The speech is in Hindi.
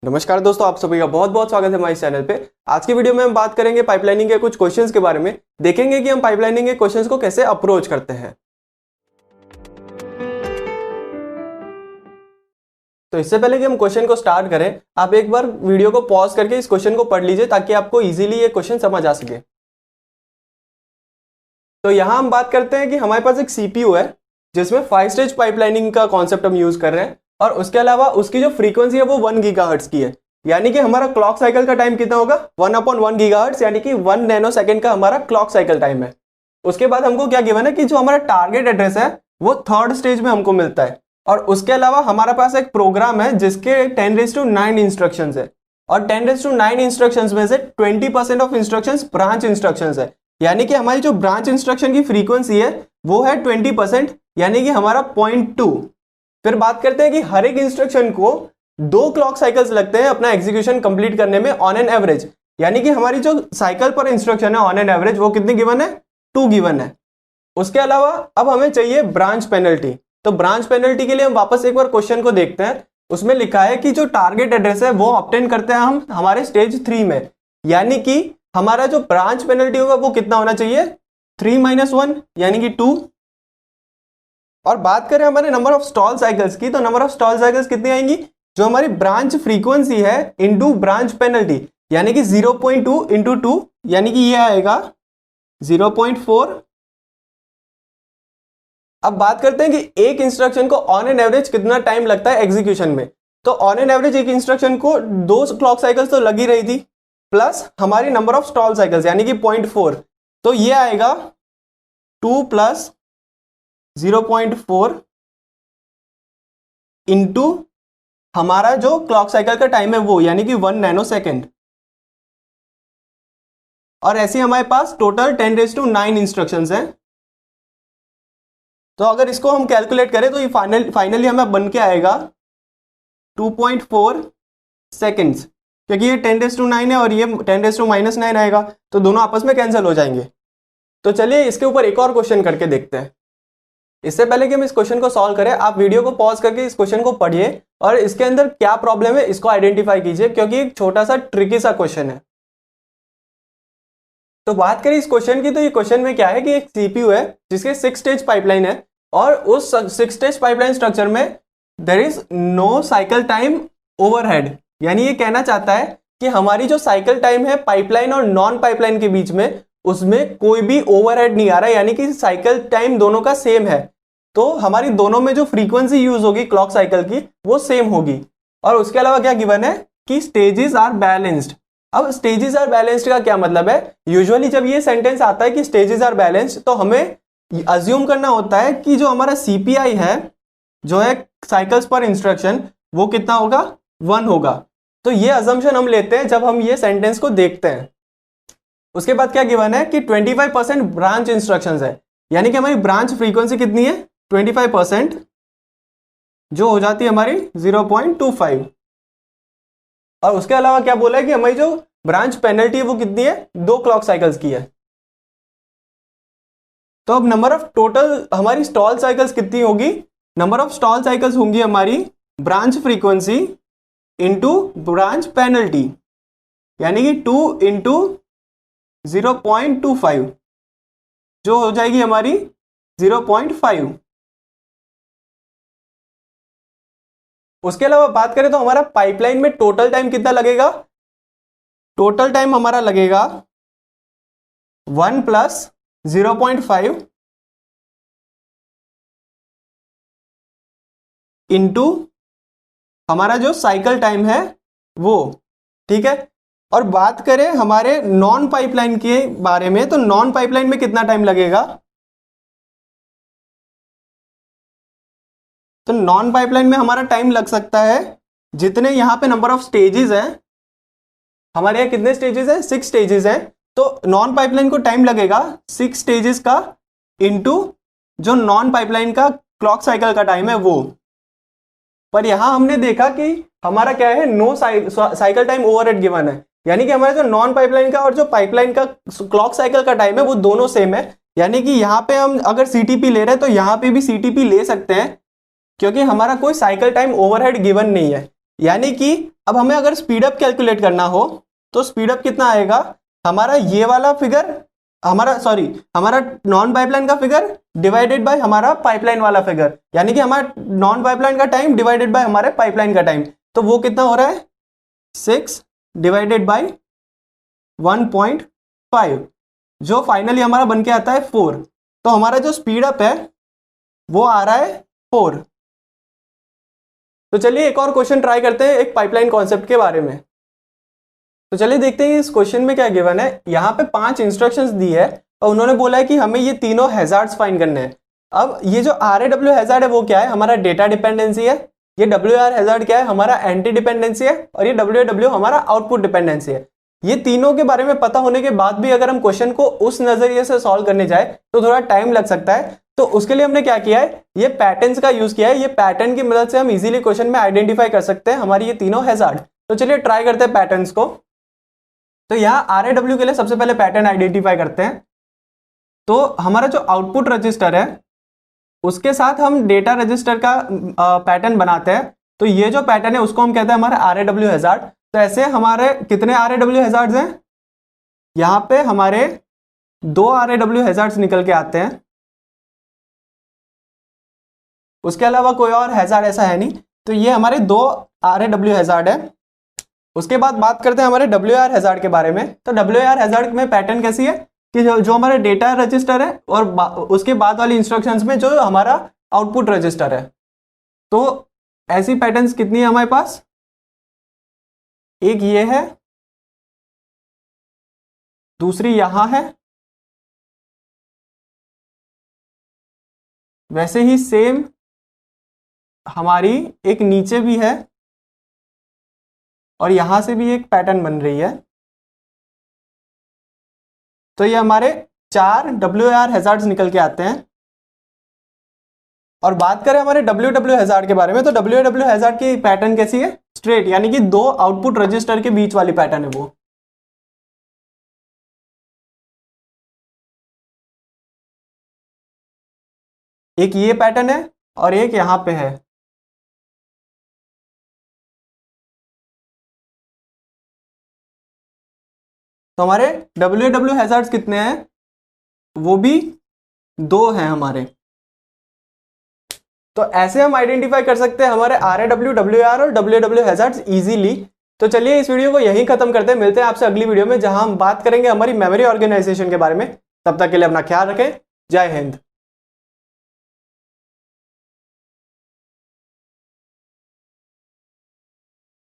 नमस्कार दोस्तों, आप सभी का बहुत बहुत स्वागत है हमारे चैनल पे। आज की वीडियो में हम बात करेंगे पाइपलाइनिंग के कुछ क्वेश्चंस के बारे में। देखेंगे कि हम पाइपलाइनिंग के क्वेश्चंस को कैसे अप्रोच करते हैं। तो इससे पहले कि हम क्वेश्चन को स्टार्ट करें, आप एक बार वीडियो को पॉज करके इस क्वेश्चन को पढ़ लीजिए ताकि आपको इजीली ये क्वेश्चन समझ आ सके। तो यहाँ हम बात करते हैं कि हमारे पास एक सीपीयू है जिसमें 5 स्टेज पाइपलाइनिंग का कॉन्सेप्ट हम यूज कर रहे हैं, और उसके अलावा उसकी जो फ्रीक्वेंसी है वो 1 गीगाहर्ट्ज की है। यानी कि हमारा क्लॉक साइकिल का टाइम कितना होगा, 1/1 गीगाहर्ट्ज, यानी कि 1 नैनो सेकेंड का हमारा क्लॉक साइकिल टाइम है। उसके बाद हमको क्या गिवन है कि जो हमारा टारगेट एड्रेस है वो 3rd स्टेज में हमको मिलता है, और उसके अलावा हमारे पास एक प्रोग्राम है जिसके 10⁹ इंस्ट्रक्शंस है, और 10⁹ इंस्ट्रक्शंस में से 20% ऑफ इंस्ट्रक्शंस ब्रांच इंस्ट्रक्शंस है। यानी कि हमारी जो ब्रांच इंस्ट्रक्शन की फ्रीक्वेंसी है वो है 20%, यानी कि हमारा 0.2। फिर बात करते हैं कि हर एक इंस्ट्रक्शन को 2 क्लॉक साइकिल्स लगते हैं अपना एग्जीक्यूशन कंप्लीट करने में ऑन एन एवरेज। यानी कि हमारी जो साइकिल पर इंस्ट्रक्शन है ऑन एन एवरेज वो कितनी गिवन है, 2 गिवन है। उसके अलावा अब हमें चाहिए ब्रांच पेनल्टी। तो ब्रांच पेनल्टी के लिए हम वापस एक बार क्वेश्चन को देखते हैं। उसमें लिखा है कि जो टारगेट एड्रेस है वो ऑब्टेन करते हैं हम हमारे स्टेज 3 में, यानी कि हमारा जो ब्रांच पेनल्टी होगा वो कितना होना चाहिए, 3 - 1 यानी कि 2। और बात करें हमारे नंबर ऑफ स्टॉल साइकिल्स की, तो नंबर ऑफ स्टॉल साइकिल्स कितनी आएंगी, जो हमारी ब्रांच फ्रीक्वेंसी है इनटू ब्रांच पेनल्टी, यानी कि 0.2 × 2, यानी कि ये आएगा 0.4। अब बात करते हैं कि एक इंस्ट्रक्शन को ऑन एन एवरेज कितना टाइम लगता है एग्जीक्यूशन में। तो ऑन एन एवरेज एक इंस्ट्रक्शन को 2 क्लॉक साइकिल्स तो लगी रही थी, प्लस हमारी नंबर ऑफ स्टॉल साइकिल्स यानी कि 0.4, तो ये आएगा 2 + 0.4 इंटू हमारा जो क्लॉक साइकिल का टाइम है वो, यानी कि 1 नैनो सेकेंड। और ऐसे हमारे पास टोटल 10⁹ इंस्ट्रक्शंस हैं। तो अगर इसको हम कैलकुलेट करें तो ये फाइनली हमें बन के आएगा 2.4 सेकेंड्स, क्योंकि ये 10⁹ है और ये 10⁻⁹ आएगा, तो दोनों आपस में कैंसिल हो जाएंगे। तो चलिए इसके ऊपर एक और क्वेश्चन करके देखते हैं। इससे पहले कि हम इस क्वेश्चन को सॉल्व करें, आप वीडियो को पॉज करके इस क्वेश्चन को पढ़िए और इसके अंदर क्या प्रॉब्लम है इसको आइडेंटिफाई कीजिए, क्योंकि एक छोटा सा ट्रिकी सा क्वेश्चन है। तो बात करें इस क्वेश्चन की, तो ये क्वेश्चन में क्या है कि एक सीपीयू है जिसके 6 स्टेज पाइपलाइन है, और उस 6 स्टेज पाइपलाइन स्ट्रक्चर में there is no cycle time overhead. यानी ये कहना चाहता है कि हमारी जो साइकिल टाइम है पाइपलाइन और नॉन पाइपलाइन के बीच में, उसमें कोई भी ओवरहेड नहीं आ रहा है, यानी कि साइकिल टाइम दोनों का सेम है। तो हमारी दोनों में जो फ्रीक्वेंसी यूज होगी क्लॉक साइकिल की वो सेम होगी। और उसके अलावा क्या गिवन है कि स्टेजेस आर बैलेंस्ड। अब स्टेजेस आर बैलेंस्ड का क्या मतलब है, यूजुअली जब ये सेंटेंस आता है कि स्टेजेस आर बैलेंस्ड, तो हमें अज्यूम करना होता है कि जो हमारा सीपीआई है, जो है साइकिल्स पर इंस्ट्रक्शन, वो कितना होगा, 1 होगा। तो ये अजम्पशन हम लेते हैं जब हम ये सेंटेंस को देखते हैं। उसके बाद क्या गिवन है कि 25% ब्रांच इंस्ट्रक्शंस है, यानी कि हमारी ब्रांच फ्रीक्वेंसी कितनी है, 25%, जो हो जाती है हमारी 0.25। और उसके अलावा क्या बोला है कि हमारी जो ब्रांच पेनल्टी है वो कितनी है, 2 क्लॉक साइकिल्स की है। तो अब नंबर ऑफ टोटल हमारी स्टॉल साइकिल्स कितनी होगी, नंबर ऑफ स्टॉल साइकिल्स होंगी हमारी branch frequency into branch penalty, यानी कि 2 × 0.25, जो हो जाएगी हमारी 0.5। उसके अलावा बात करें तो हमारा पाइपलाइन में टोटल टाइम कितना लगेगा, टोटल टाइम हमारा लगेगा 1 + 0.5 इंटू हमारा जो साइकिल टाइम है वो, ठीक है। और बात करें हमारे नॉन पाइपलाइन के बारे में, तो नॉन पाइपलाइन में कितना टाइम लगेगा, तो नॉन पाइपलाइन में हमारा टाइम लग सकता है जितने यहाँ पे नंबर ऑफ स्टेजेस हैं, हमारे यहाँ कितने स्टेजेस हैं, 6 स्टेजेस हैं। तो नॉन पाइपलाइन को टाइम लगेगा 6 स्टेजेस का इंटू जो नॉन पाइपलाइन का क्लॉक साइकिल का टाइम है वो। पर यहां हमने देखा कि हमारा क्या है, no cycle time overhead given है, यानी कि हमारा जो नॉन पाइपलाइन का और जो पाइपलाइन का क्लॉक साइकिल का टाइम है वो दोनों सेम है। यानी कि यहाँ पे हम अगर सीटीपी ले रहे हैं तो यहाँ पे भी सीटीपी ले सकते हैं, क्योंकि हमारा कोई साइकिल टाइम ओवरहेड गिवन नहीं है। यानी कि अब हमें अगर स्पीड अप कैलकुलेट करना हो तो स्पीड अप कितना आएगा, हमारा ये वाला फिगर, हमारा नॉन पाइपलाइन का फिगर डिवाइडेड बाय हमारा पाइपलाइन वाला फिगर, यानी कि हमारा नॉन पाइपलाइन का टाइम डिवाइडेड बाय हमारे पाइपलाइन का टाइम। तो वो कितना हो रहा है, 6 डिवाइडेड बाय 1.5, जो फाइनली हमारा बन के आता है 4। तो हमारा जो स्पीड अप है वो आ रहा है 4। तो चलिए एक और क्वेश्चन ट्राई करते हैं एक पाइपलाइन कॉन्सेप्ट के बारे में। तो चलिए देखते हैं इस क्वेश्चन में क्या गिवन है। यहाँ पे 5 इंस्ट्रक्शंस दी है और उन्होंने बोला है कि हमें ये तीनों हैजार्ड्स फाइंड करने हैं। अब ये जो RAW हैजार्ड है वो क्या है, हमारा डेटा डिपेंडेंसी है। ये WAR हैजार्ड क्या है, हमारा एंटी डिपेंडेंसी है। और ये WAW हमारा आउटपुट डिपेंडेंसी है। ये तीनों के बारे में पता होने के बाद भी अगर हम क्वेश्चन को उस नजरिए से सॉल्व करने जाए तो थोड़ा टाइम लग सकता है। तो उसके लिए हमने क्या किया है, ये पैटर्न्स का यूज किया है। ये पैटर्न की मदद से हम इजीली क्वेश्चन में आइडेंटिफाई कर सकते हैं हमारी ये तीनों हैजार्ड। तो चलिए ट्राई करते हैं पैटर्न्स को। तो यहाँ RAW के लिए सबसे पहले पैटर्न आइडेंटिफाई करते हैं। तो हमारा जो आउटपुट रजिस्टर है उसके साथ हम डेटा रजिस्टर का पैटर्न बनाते हैं। तो ये जो पैटर्न है उसको हम कहते हैं हमारा RAW हैजार्ड। तो ऐसे हमारे कितने RAW हैजार्ड्स हैं, यहाँ पे हमारे 2 RAW हैजार्ड्स निकल के आते हैं। उसके अलावा कोई और हैजार्ड ऐसा है नहीं। तो ये हमारे 2 RAW हैजार्ड है। उसके बाद बात करते हैं हमारे WAR हैजार्ड के बारे में। तो WAR हैजार्ड में पैटर्न कैसी है कि जो हमारे डेटा रजिस्टर है और उसके बाद वाली इंस्ट्रक्शंस में जो हमारा आउटपुट रजिस्टर है। तो ऐसी पैटर्न्स कितनी है हमारे पास, एक ये है, दूसरी यहां है, वैसे ही सेम हमारी एक नीचे भी है और यहां से भी एक पैटर्न बन रही है। तो ये हमारे 4 WAR हैजार्ड्स निकल के आते हैं। और बात करें हमारे WAW हैजार्ड के बारे में, तो WAW हैजार्ड की पैटर्न कैसी है, स्ट्रेट, यानी कि 2 आउटपुट रजिस्टर के बीच वाली पैटर्न है वो। एक ये पैटर्न है और एक यहां पे है। तो हमारे WAW हैजार्ड्स कितने हैं, वो भी 2 हैं हमारे। तो ऐसे हम आइडेंटिफाई कर सकते हैं हमारे RAW, WAR और WAW हैजार्ड्स इजीली। तो चलिए इस वीडियो को यहीं खत्म करते हैं। मिलते हैं आपसे अगली वीडियो में जहां हम बात करेंगे हमारी मेमोरी ऑर्गेनाइजेशन के बारे में। तब तक के लिए अपना ख्याल रखें। जय हिंद।